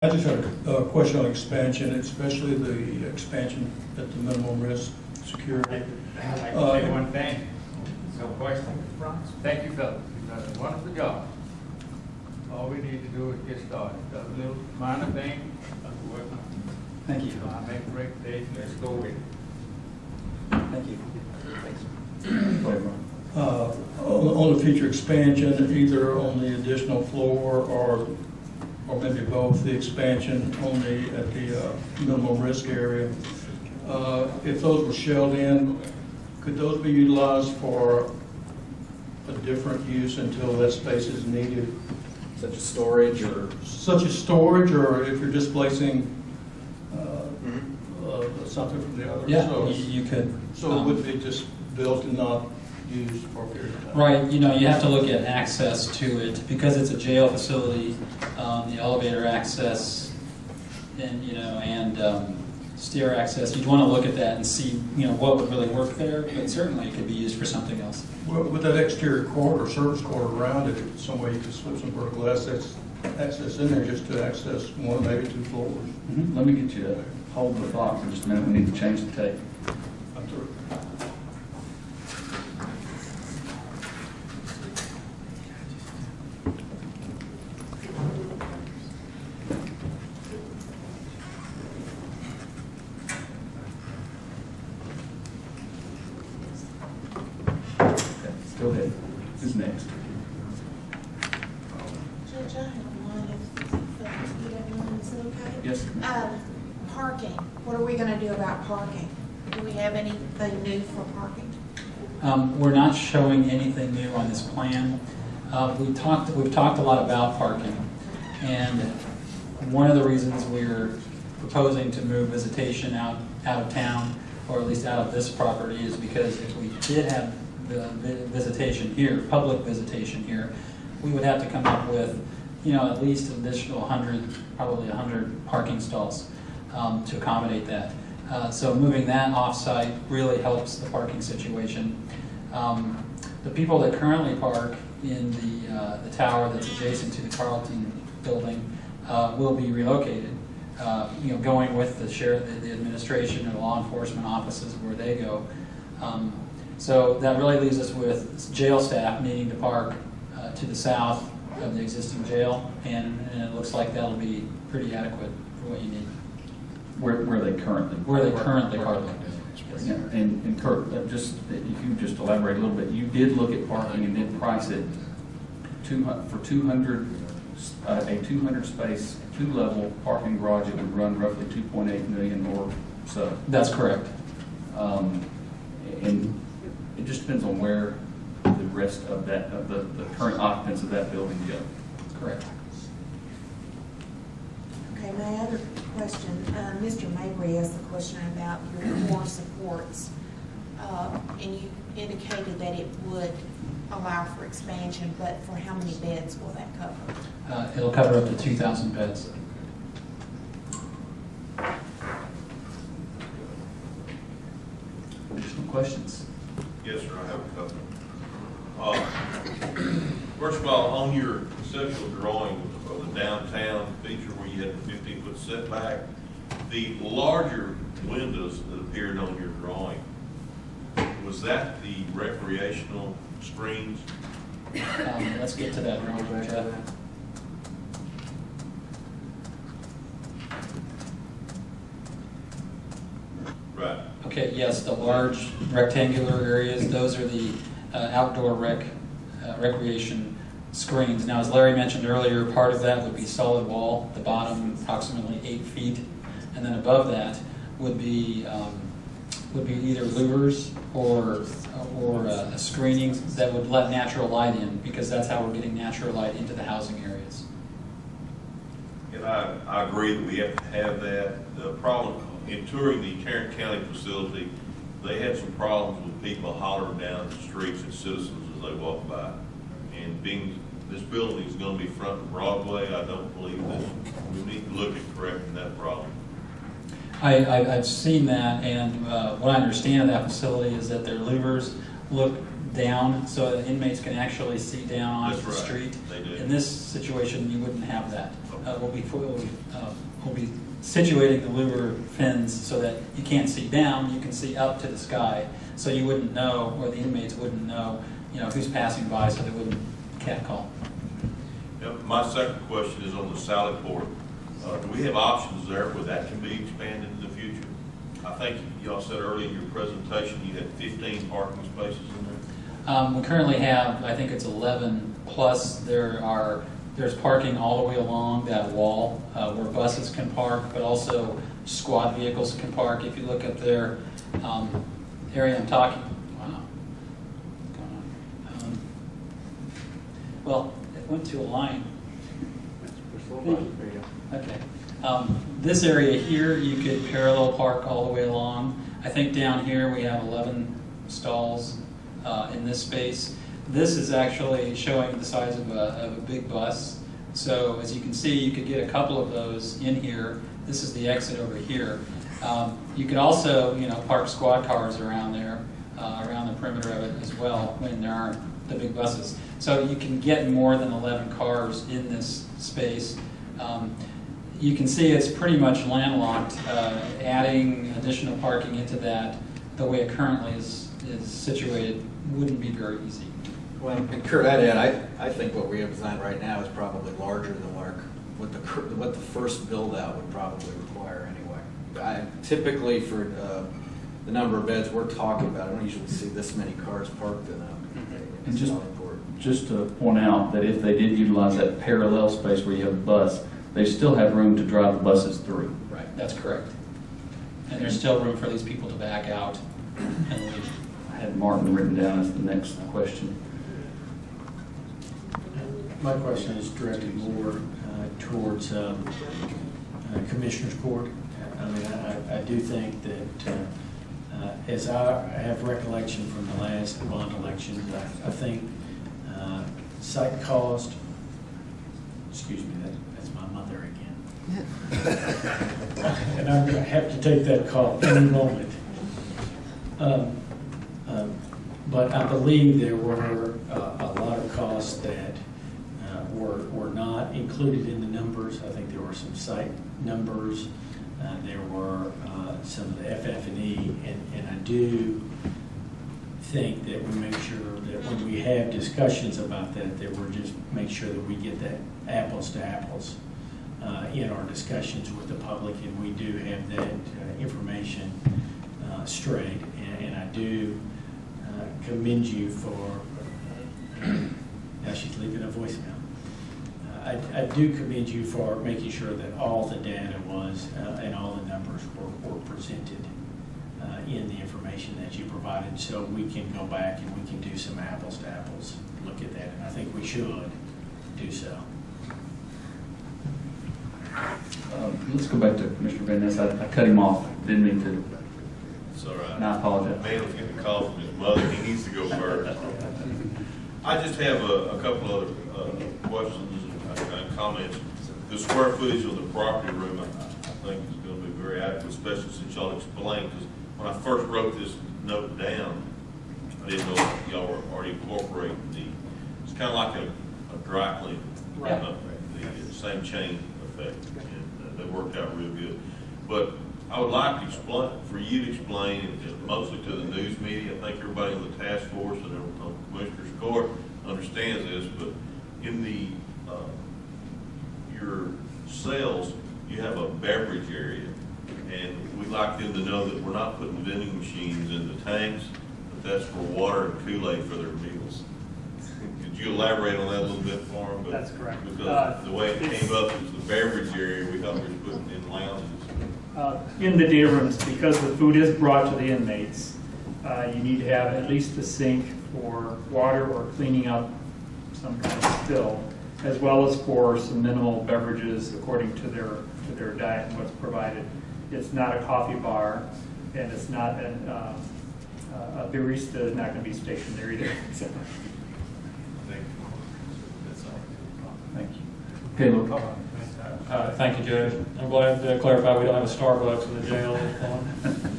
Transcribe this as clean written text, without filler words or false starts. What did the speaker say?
I just had a question on expansion, especially the expansion at the minimum risk security. I'd like to say one thing, no question. Thank you, fellas. You've done a wonderful job. All we need to do is get started. A little minor thing, work on. Thank you. I make a recommendation, let's go with it. Thank you. Thanks. On the future expansion, either on the additional floor or maybe both, the expansion on at the minimum risk area. If those were shelled in, could those be utilized for a different use until that space is needed? Such as storage or? Such as storage, or if you're displacing something from the other? Yeah, So, you could. so it would be just built and not used for a period of time? Right, you have to look at access to it. Because it's a jail facility, the elevator access and stair access, you'd want to look at that and see what would really work there, but certainly it could be used for something else. Well, with that exterior court or service court around it, some way you could slip some vertical access in there just to access one, maybe two floors. Let me get you to hold the thought for just a minute. We need to change the tape. I'm through. Okay, go ahead. Who's next? Judge, I have one, if you don't mind, is it okay? Yes. Parking, what are we gonna do about parking? Do we have anything new for parking? We're not showing anything new on this plan. We've talked a lot about parking, and one of the reasons we're proposing to move visitation out of town, or at least out of this property, is because if we did have the visitation here, public visitation here, we would have to come up with at least an additional 100, probably 100 parking stalls to accommodate that. So moving that off-site really helps the parking situation. The people that currently park in the tower that's adjacent to the Carlton building will be relocated, going with the administration and law enforcement offices where they go. So that really leaves us with jail staff needing to park to the south of the existing jail, and it looks like that'll be pretty adequate for what you need. Where they currently? Where they currently park. Yeah, and Kurt, if you just elaborate a little bit, you did look at parking and did price it for 200, a 200 space, 2-level parking garage. It would run roughly 2.8 million or so. That's correct. And it just depends on where the rest of the current occupants of that building go. Correct. Okay, my other question, Mr. Mabry asked the question about your core supports, and you indicated that it would allow for expansion, but for how many beds will that cover? It'll cover up to 2,000 beds. Additional questions? Yes, sir, I have a couple. First of all, on your conceptual drawing of the downtown feature where you had the 15-foot setback, the larger windows that appeared on your drawing, was that the recreational screens? Let's get to that drawing, Jeff. Right. Okay, yes, the large rectangular areas, those are the outdoor recreation screens. Now, as Larry mentioned earlier, part of that would be solid wall, the bottom approximately 8 feet, and then above that would be either louvers or screenings that would let natural light in, because that's how we're getting natural light into the housing areas. And I agree that we have to have that. The problem in touring the Tarrant County facility, they had some problems with people hollering down the streets at citizens as they walk by. And being this building is going to be fronting Broadway, I don't believe this. We need to look at correcting that problem. I've seen that, and what I understand of that facility is that their louvers look down so that inmates can actually see down onto the street. They do. In this situation, you wouldn't have that. we'll be situating the louver fins so that you can't see down, you can see up to the sky. So you wouldn't know, or the inmates wouldn't know, who's passing by, so they wouldn't catcall. Yep, my second question is on the Sally Port. Do we have options there where that can be expanded in the future? I think y'all said earlier in your presentation you had 15 parking spaces in there. We currently have, I think it's 11, plus there's parking all the way along that wall where buses can park, but also squad vehicles can park. If you look up there, area I'm talking, wow, what's going on? Well, it went to a line. Okay. This area here, you could parallel park all the way along. I think down here we have 11 stalls in this space. This is actually showing the size of a big bus. So as you can see, you could get a couple of those in here. This is the exit over here. You could also, park squad cars around there, around the perimeter of it as well when there aren't the big buses. So you can get more than 11 cars in this space. You can see it's pretty much landlocked. Adding additional parking into that, the way it currently is situated, wouldn't be very easy. Well, and Kurt, I'd add, I think what we have designed right now is probably larger than what the first build out would probably require anyway. Typically for the number of beds we're talking about, I don't usually see this many cars parked in a And Sally Port. Just to point out that if they did utilize that parallel space where you have a bus, they still have room to drive the buses through. Right, that's correct. And there's still room for these people to back out and leave. I had Martin written down as the next question. My question is directed more towards Commissioner's Court. I mean, I do think that, as I have recollection from the last bond elections, I think site cost, excuse me, that's my mother again. And I'm going to have to take that call any moment. But I believe there were a lot of costs that were not included in the numbers. I think there were some site numbers. There were some of the FF&E, and I do think that we make sure that when we have discussions about that we're just make sure that we get that apples to apples in our discussions with the public, and we do have that information straight. And I do commend you for, now she's leaving a voicemail. I do commend you for making sure that all the data was and all the numbers were presented in the information that you provided, so we can go back and we can do some apples to apples look at that, and I think we should do so. Let's go back to Commissioner Van Ness. I cut him off. Didn't mean to. It's all right. And I apologize. Man was getting a call from his mother. He needs to go first. I just have a couple other questions and comments. The square footage of the property room, I think is going to be very adequate, especially since y'all explained, because when I first wrote this note down, I didn't know if y'all were already incorporating it's kind of like a dry cleaner. Yeah. The same chain effect, and that worked out real good. But I would like to explain, for you to explain, mostly to the news media, I think everybody on the task force and on Commissioner's Court understands this, but in the your cells, you have a beverage area, and we'd like them to know that we're not putting vending machines in the tanks, but that's for water and Kool-Aid for their meals. Could you elaborate on that a little bit for them? That's correct. Because the way it came up is the beverage area, we thought we were putting in lounges. In the day rooms, because the food is brought to the inmates, you need to have at least a sink for water or cleaning up some kind of spill, as well as for some minimal beverages according to their diet and what's provided. It's not a coffee bar, and it's not a barista is not going to be stationed there either. So. Thank you. Okay, look. Thank you, Judge. I'm glad to clarify we don't have a Starbucks in the jail at this point.